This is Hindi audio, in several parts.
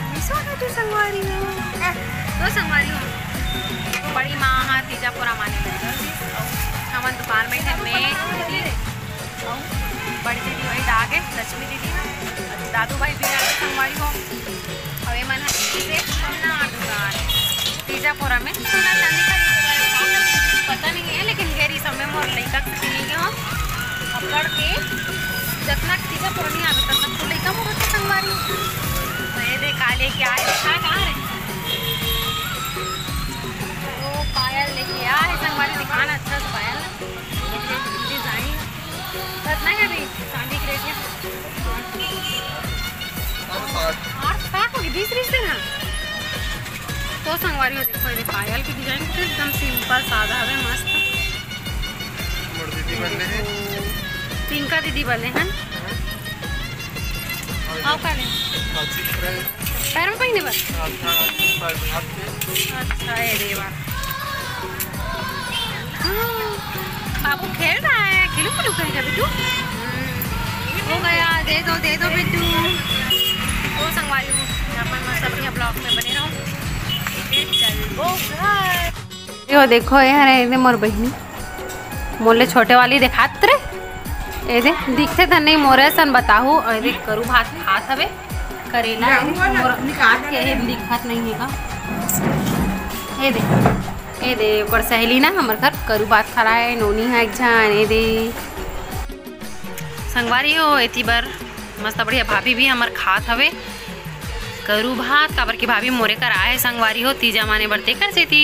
संगवारी हो तो संगवारी हो बड़ी माँ हाँ तीजापुरा माने हम दुकान में थे मैं दीदी बड़ी दीदी वही डाके लक्ष्मी दीदी दादू भाई भी आए संगवारी हो और ये मन से ना दुकान तीजापुरा में सोना चांदी का पता नहीं है लेकिन गैरी समय मोर लड़का नहीं गए हम पकड़ के जितना तीजापुरा नहीं आवे तब तक तो लड़का मोर के संगवारी तो ये देख काले क्या है देखा कहाँ है वो पायल लेके आए संगवारी दिखाना अच्छा सा पायल डिजाइन कितना है अभी चांदी की रेट है 8 होगी 20 रिश्ते ना तो संगवारी हो देखो ये पायल की डिजाइन तो एकदम सिंपल सादा है मस्त पिंका दीदी वाले हैं आओ काले पैर में पहने बस अच्छा ये देवा बाबू खेल रहा है खिलू खिलू करेगा बिट्टू हो गया दे दो बिट्टू वो संगवारी हूँ अपन मस्त अपने ब्लॉग में बने रहो यो देखो ये मोर बहनी मोले छोटे वाली देखात रे ए दे दिखते त नहीं मोरे सन बताहू और देख करू भात खात हवे करेला मोर काट के है दिखत नहीं है का ए दे ओकर सहेली ना हमर घर करू भात खा रहा है नोनी है एक जन ए दे संगवारी हो एती बार मस्त बढ़िया भाभी भी हमर खात हवे करू भात काबर की भाभी मोरे कर आए संगवारी हो तीजा माने बरते कर से थी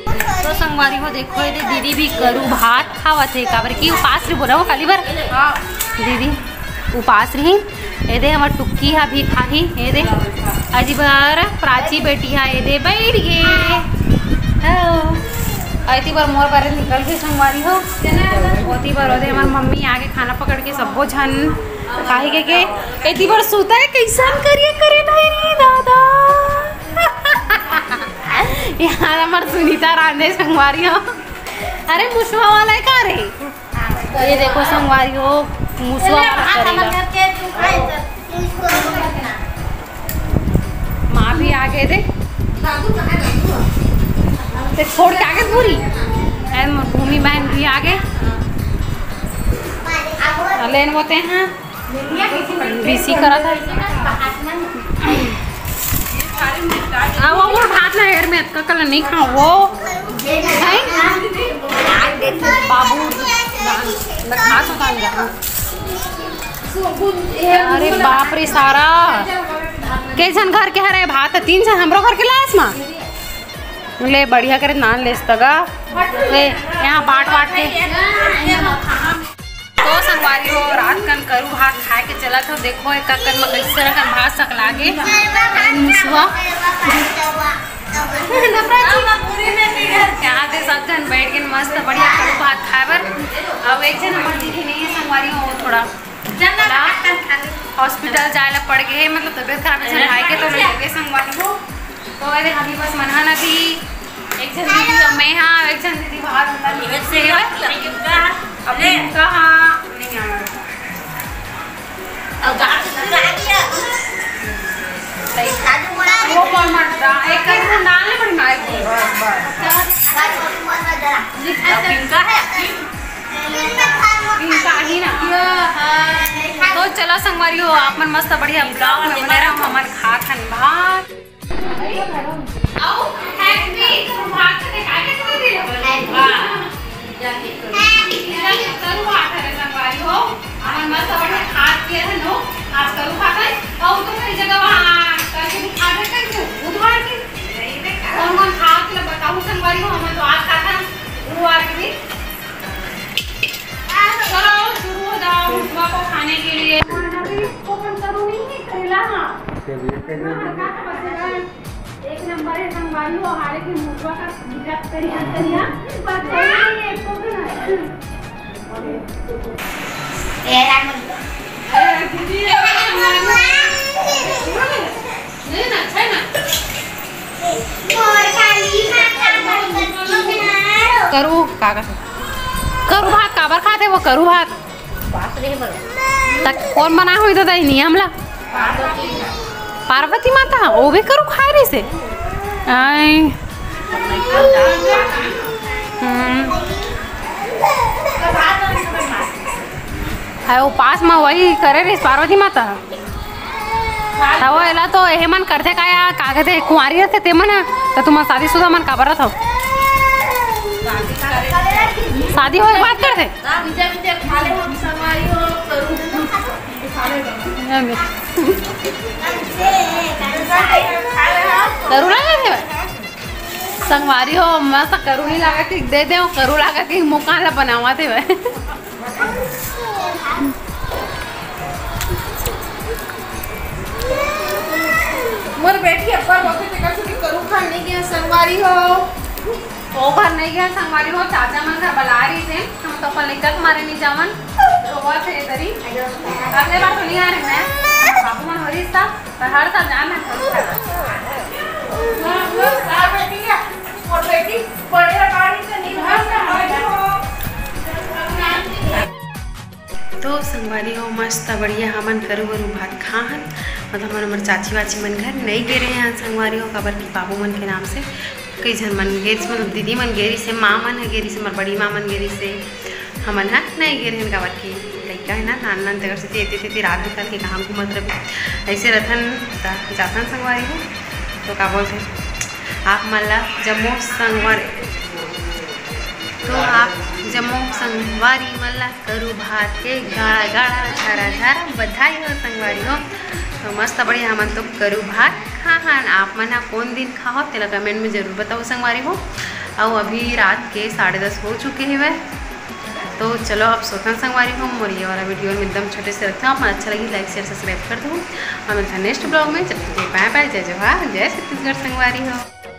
तो संगवारी हो देखो ये दीदी भी करू भात खावत है काबर की उपास रही बोला वो काली बार दीदी उपास रही ये दे हमार टुक्की हा भी खाही ये दे अजी बार प्राची बेटी हा ये दे बैठ गए ऐती बार मोर बारे निकल के संगवारी हो होती बार होते हमार मम्मी आगे खाना पकड़ के सबो झन खाही के एती बार सूता है कैसन करिए करे नहीं दादा यहाँ हमार सुनीता रांधे संगवारी हो अरे मुसवा वाला है का रे तो ये देखो संगवारी हो मुसवा माँ भी आगे दे छोड़ के आगे पूरी भूमि बहन भी आगे लेन होते हैं बीसी करा था वो भात ना हेर में कल नहीं खाओ वो बाबू अरे बाप रे सारा कैसन घर के हरे भात 3 जन हमरो घर के लास माँ ले बढ़िया करे नान ले तगा ले यहाँ बाट के तो संगवारी हो रात कन करू भात खाए के चला तो देखो एक कन में कैसे रखन भात सक लागे मुसवा यहाँ से सब जन बैठ के मस्त बढ़िया करू भात खाए बर अब एक जन हमारी दीदी नहीं है संगवारी हो थोड़ा हॉस्पिटल जाए ला पड़ गए मतलब तबियत खराब है भाई के तो लगे संगवारी हो तो अरे अभी बस मनहाना भी एक जन दीदी और मैं हाँ एक जन दीदी बाहर से अपने कहा नहीं आ वो कौन मर रहा एक कर डालने पड़ी माइक पिंका है पिंका ही ना तो चलो संगवारी हो आप मन मस्त बढ़िया ब्लॉग में बने रहो हमन खा खन भात आओ हैप्पी भात के खाए के तो दे वाह जाके करू भात है संगवारी हो हमन मस्त बढ़िया खात के है नो आज करू भात है और तो कई जगह वहां करके खा दे कर बुधवार की कौन कौन खात ले बताऊं संगवारी हो हमन तो आज खाता गुरुवार के दिन चलो शुरू हो जाओ सुबह को खाने के लिए एक नंबर है संगवारी हो हमारे की मुर्गा का विकास करिया पर नहीं एक को ना ये राम दीदी नहीं ना अच्छा ना और खाली करू काका करू भात काबर खाते वो करू भात बात रे तक कौन बना हुई तो नहीं हमला पार्वती माता वो भी करू खाए रही से आई उपास में वही करे रही पार्वती माता एला तो हे मन करते का या का कहते कुंवारी रहते ते मन तो तुम शादीशुदा मन का बरत हो शादी हो बात करते करू लगा संगवारी हो मस्त करू नहीं लगा कि दे दे करू लगा कि मुँह ला बनावा थे वह मोर बेटी अब्बा बोलते ते का सुनी करू खा नहीं गया संगवारी हो ओ घर नहीं गया संगवारी हो चाचा मन घर बला रही थे हम तो अपन लेकर मारे नहीं जावन रोवा थे तरी अगले बार तो नहीं आ रही मैं बाबू मन हो रही था पर हर साल जाना है बेटी है और बेटी बड़े गाड़ी से निभास तो संगवारी हो मस्त बढ़िया हमन करू वरू भात खाहन मतलब हमारे चाची वाची मन घर नहीं गे रहे हैं संगवारी हो काबर की बाबू मन के नाम से कई जन मन गेरी से मतलब दीदी मन गेरी से माँ मन है गेरी से बड़ी माँ मन गेरी से हमन है नहीं गे रहे हैं काबर की लड़का है ना नान नान तक से तेती रात निकल के कहाँ घूमत रहे ऐसे रथन जाथन संगवारी हो तो का बोलते आप मल्ला जम्मू संगवारी तो आप जम्मू संगवारी मल्ला करू भात के गाढ़ा गाढ़ा झारा झारा बधाई हो संगवारी हो तो मस्त बढ़िया हमन तो करू भात खाहन आप मन कौन दिन खाओ तेला कमेंट में जरूर बताओ संगवारी हो और अभी रात के 10:30 हो चुके हैं वह तो चलो अब सोचन संगवारी हो और ये वाला वीडियो में एकदम छोटे से रखते हैं आप अच्छा लगी लाइक शेयर सब्सक्राइब कर दो और मिलता नेक्स्ट ब्लॉग में जब तक बाय बाय जय जवाहर जय छत्तीसगढ़ संगवारी हो।